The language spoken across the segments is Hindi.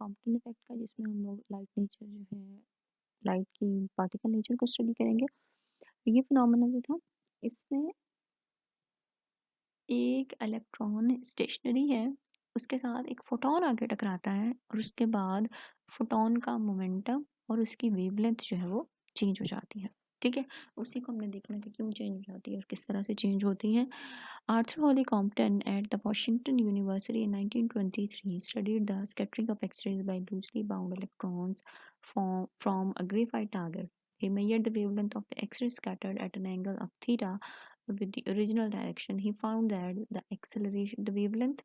कॉम्पटन इफेक्ट का, जिसमें हम लोग लाइट नेचर जो है, लाइट की पार्टिकल नेचर को स्टडी करेंगे। ये फिनोमेना जो था, इसमें एक इलेक्ट्रॉन स्टेशनरी है, उसके साथ एक फोटोन आके टकराता है और उसके बाद फोटोन का मोमेंटम और उसकी वेवलेंथ जो है वो चेंज हो जाती है। ठीक है, उसी को हमने देखना कि क्यों चेंज हो जाती है और किस तरह से चेंज होती है। Arthur Holly Compton at the Washington University in 1923 studied the scattering of X-rays by loosely bound electrons from a graphite target. He measured the wavelength of the X-ray scattered at an angle of theta with the original direction. He found that the wavelength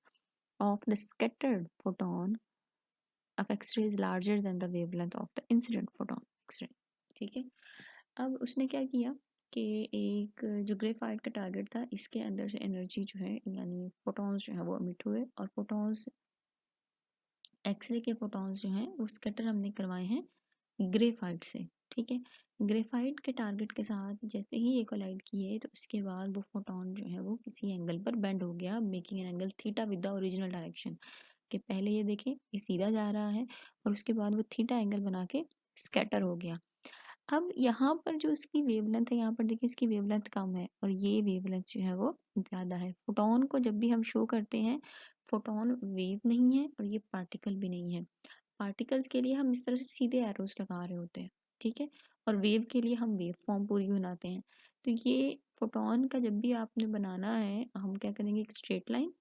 of the scattered photon of X-ray is larger than the wavelength of the incident photon X-ray. ठीक है, अब उसने क्या किया कि एक जो ग्रेफाइट का टारगेट था, इसके अंदर से एनर्जी जो है, यानी फोटॉन्स जो है वो एमिट हुए, और फोटॉन्स एक्सरे के फोटॉन्स जो हैं वो स्कैटर हमने करवाए हैं ग्रेफाइट से। ठीक है, ग्रेफाइट के टारगेट के साथ जैसे ही ये कोलाइड किए तो उसके बाद वो फोटॉन जो है वो किसी एंगल पर बेंड हो गया, making an angle theta with the original direction. कि पहले ये देखें ये सीधा जा रहा है और उसके बाद वो थीटा एंगल बना के स्कैटर हो गया। अब यहाँ पर जो इसकी वेवलेंथ है, यहाँ पर देखिए इसकी वेवलेंथ कम है और ये वेवलेंथ जो है वो ज़्यादा है। फोटोन को जब भी हम शो करते हैं, फोटोन वेव नहीं है और ये पार्टिकल भी नहीं है। पार्टिकल्स के लिए हम इस तरह से सीधे एरोस लगा रहे होते हैं, ठीक है, और वेव के लिए हम वेव फॉर्म पूरी बनाते हैं। तो ये फोटोन का जब भी आपने बनाना है, हम क्या करेंगे, एक स्ट्रेट लाइन,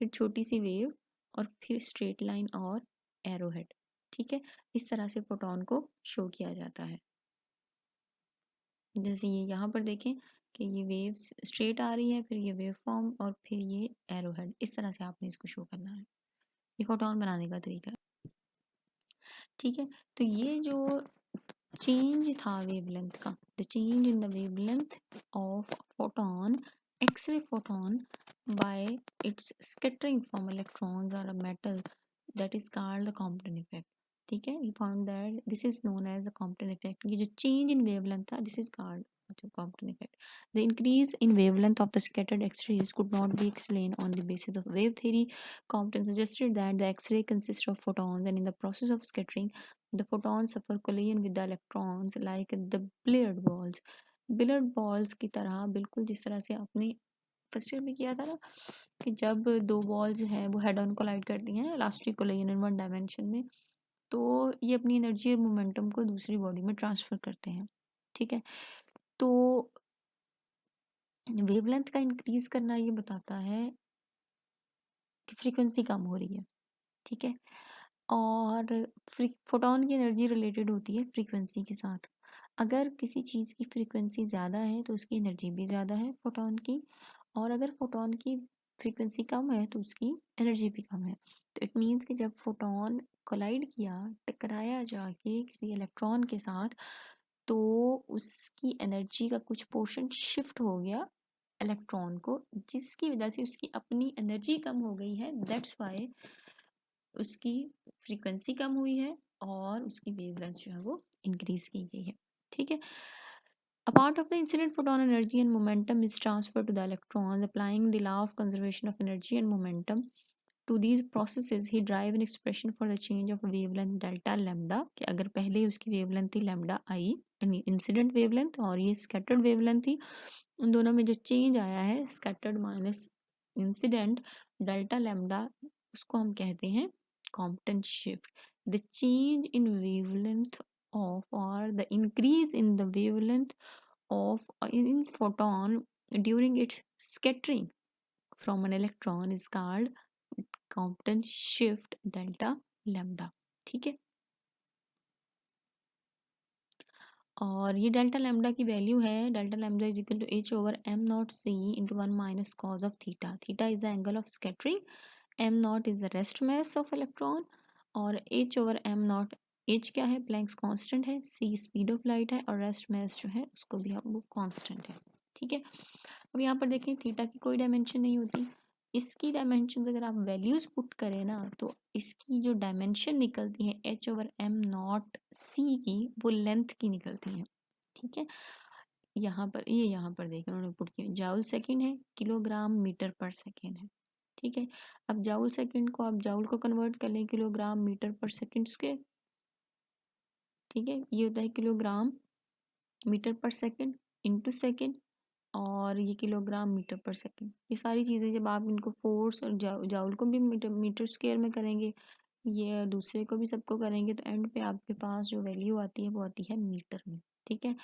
फिर छोटी सी वेव, और फिर स्ट्रेट लाइन और एरो हेड। ठीक है, इस तरह से फोटोन को शो किया जाता है। जैसे ये यहाँ पर देखें कि ये वेव स्ट्रेट आ रही है, फिर ये वेव फॉर्म और फिर ये एरो हेड, इस तरह से आपने इसको शो करना है। ये फोटोन बनाने का तरीका है। ठीक है, तो ये जो चेंज था वेवलेंथ का, the change in the wavelength of photon, X ray photon by its scattering from electrons और a metal, that is called the Compton effect. ठीक है, he found that this is known as the Compton effect. ये जो चेंज इन वेवलेंथ था, this is called Compton effect. The increase in wavelength of the scattered X-rays could not be explained on the basis of wave theory. Compton suggested that the X-ray consists of photons, and in the process of scattering, the photons suffer collision with the electrons like the billiard balls. Billiard balls की तरह, बिल्कुल जिस तरह से आपने फर्स्ट ईयर में किया था ना, कि जब दो बॉल्स हैं वो हेड ऑन कोलाइड करती हैं elastic collision in one dimension में, तो ये अपनी एनर्जी और मोमेंटम को दूसरी बॉडी में ट्रांसफर करते हैं। ठीक है, तो वेवलेंथ का इंक्रीज करना ये बताता है कि फ्रीक्वेंसी कम हो रही है। ठीक है, और फोटोन की एनर्जी रिलेटेड होती है फ्रीक्वेंसी के साथ। अगर किसी चीज़ की फ्रीक्वेंसी ज़्यादा है तो उसकी एनर्जी भी ज़्यादा है फोटोन की, और अगर फोटोन की फ्रीक्वेंसी कम है तो उसकी एनर्जी भी कम है। तो इट मीन्स कि जब फोटोन कोलाइड किया, टकराया जाके किसी इलेक्ट्रॉन के साथ, तो उसकी एनर्जी का कुछ पोर्शन शिफ्ट हो गया इलेक्ट्रॉन को, जिसकी वजह से उसकी अपनी एनर्जी कम हो गई है। दैट्स वाई उसकी फ्रीक्वेंसी कम हुई है और उसकी वेवलेंथ जो है वो इंक्रीज की गई है। ठीक है, a part of the incident photon energy and momentum is transferred to the electrons. Applying the law of conservation of energy and momentum to these processes, he drive an expression for the change of wavelength delta lambda, कि अगर पहले उसकी वेवलेंथ थी लैम्डा आई, यानी इंसिडेंट वेवलेंथ, और ये स्कैटर्ड वेवलेंथ थी, उन दोनों में जो चेंज आया है, scattered minus incident delta lambda, उसको हम कहते हैं Compton shift. The change in wavelength of, or the increase in the wavelength of in photon during its scattering from an electron is called Compton shift delta lambda। ठीक है, और ये डेल्टा लैम्डा की वैल्यू है, delta lambda is equal to H over M naught C into one minus cos of theta. Theta is the angle of scattering, M naught is the rest mass of electron, और H over M naught, H क्या है, प्लैंक्स कांस्टेंट है, सी स्पीड ऑफ लाइट है, और रेस्ट मास जो है उसको भी हम वो कांस्टेंट है। ठीक है, अब यहाँ पर देखें थीटा की कोई डायमेंशन नहीं होती, इसकी डायमेंशन अगर आप वैल्यूज पुट करें ना, तो इसकी जो डायमेंशन निकलती है एच ओवर एम नॉट सी की, वो लेंथ की निकलती है। ठीक है, यहाँ पर देखें उन्होंने पुट किया, जाउल सेकेंड है, किलोग्राम मीटर पर सेकेंड है। ठीक है। अब जाउल सेकंड को आप जाउल को कन्वर्ट कर लें किलोग्राम मीटर पर सेकंड स्क्वायर। ठीक है, ये होता है किलोग्राम मीटर पर सेकंड इंटू सेकंड, और ये किलोग्राम मीटर पर सेकंड। ये सारी चीज़ें जब आप इनको फोर्स और जाउल को भी मीटर मीटर स्क्वायर में करेंगे, ये दूसरे को भी सबको करेंगे, तो एंड पे आपके पास जो वैल्यू आती है वो आती है मीटर में। ठीक है,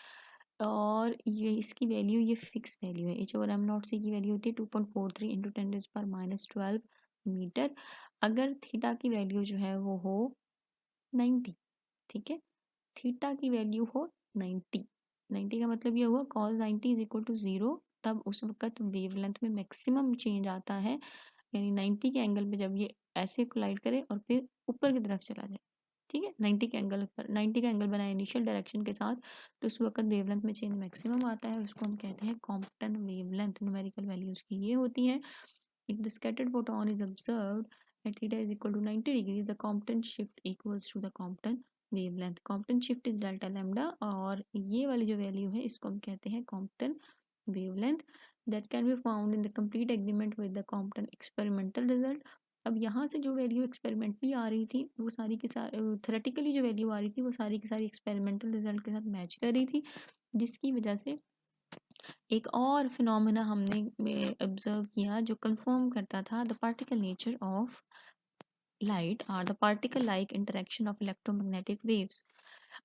और ये इसकी वैल्यू, ये फिक्स वैल्यू है। H/m0c की वैल्यू होती है 2.43 इंटू 10⁻⁻12 मीटर, अगर थीटा की वैल्यू जो है वो हो 90। ठीक है, थीटा की वैल्यू हो 90। 90 का मतलब ये हुआ cos 90 इज इक्वल टू 0, तब उस वक्त वेवलेंथ में मैक्सिमम चेंज आता है, यानी 90 के एंगल पे जब ये ऐसे कोलाइड करे और फिर ऊपर की तरफ चला जाए। ठीक है, 90 के एंगल पर, 90 का एंगल बनाए इनिशियल डायरेक्शन के साथ, तो उस वक्त वेवलेंथ में चेंज मैक्सिमम आता है, उसको हम कहते हैं कॉम्पटन वेवलेंथ। न्यूमेरिकल वैल्यूज की ये होती है। If the scattered photon is observed at theta is equal to 90 degrees, the Compton shift equals to the Compton wavelength. Compton shift is delta lambda, और ये वाली जो वैल्यू है इसको हम कहते हैं Compton wavelength, that can be found in the complete agreement with the Compton experimental result. अब यहाँ से जो वैल्यू एक्सपेरिमेंटली आ रही थी वो सारी की सारी, थेरेटिकली जो वैल्यू आ रही थी वो सारी की सारी एक्सपेरिमेंटल रिजल्ट के साथ मैच कर रही थी, जिसकी वजह से एक और फिनोमेना हमने ऑब्जर्व किया जो कंफर्म करता था the particle nature of light are the particle-like interaction of electromagnetic waves.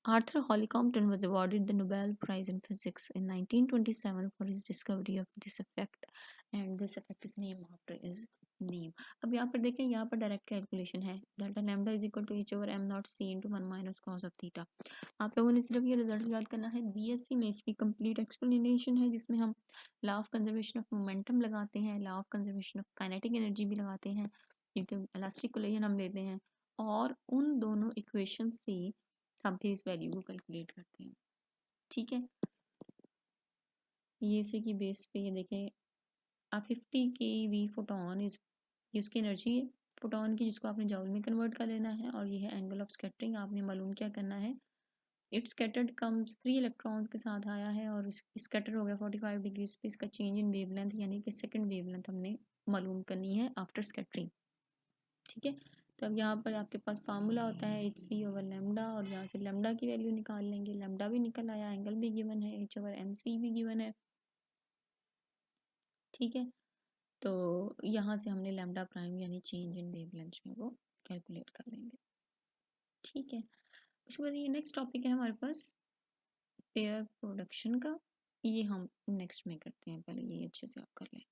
Arthur Holly Compton was awarded the Nobel Prize in Physics in 1927 for his discovery of this effect, and this effect is named after his name. अब यहाँ पर देखें, यहाँ पर डायरेक्ट कैलकुलेशन है, delta lambda is equal to H/m0c into 1 minus cos of theta. आप लोगों ने सिर्फ ये रिजल्ट याद करना है। बीएससी में इसकी कंप्लीट एक्सप्लेनेशन है, जिसमें हम law of conservation of momentum लगाते हैं, law of conservation of kinetic energy भी लगाते हैं, इलास्टिक कोलिजन हम लेते हैं, और उन दोनों इक्वेशन से हम फिर इस वैल्यू को कैलकुलेट करते हैं। ठीक है, ये इसी की बेस पे ये देखें, 50 केवी फोटोन इज, ये उसकी एनर्जी है फोटोन की, जिसको आपने जाउल में कन्वर्ट कर लेना है, और ये है एंगल ऑफ स्कैटरिंग। आपने मालूम क्या करना है, इट्स स्कैटर्ड कम्स 3 इलेक्ट्रॉन्स के साथ आया है और स्कैटर हो गया 45 डिग्रीज पे। इसका चेंज इन वेवलेंथ यानी कि सेकंड वेवलेंथ हमने मालूम करनी है आफ्टर स्कैटरिंग। ठीक है, तो अब यहाँ पर आपके पास फार्मूला होता है Hc/λ, और यहाँ से लैम्डा की वैल्यू निकाल लेंगे, लैम्डा भी निकल आया, एंगल भी गिवन है, H/mc भी गिवन है। ठीक है, तो यहाँ से हमने लैम्डा प्राइम यानी चेंज इन वेवलेंथ जो है वो कैलकुलेट कर लेंगे। ठीक है, उसके बाद ये नेक्स्ट टॉपिक है हमारे पास पेयर प्रोडक्शन का, ये हम नेक्स्ट में करते हैं, पहले ये अच्छे से आप कर लें।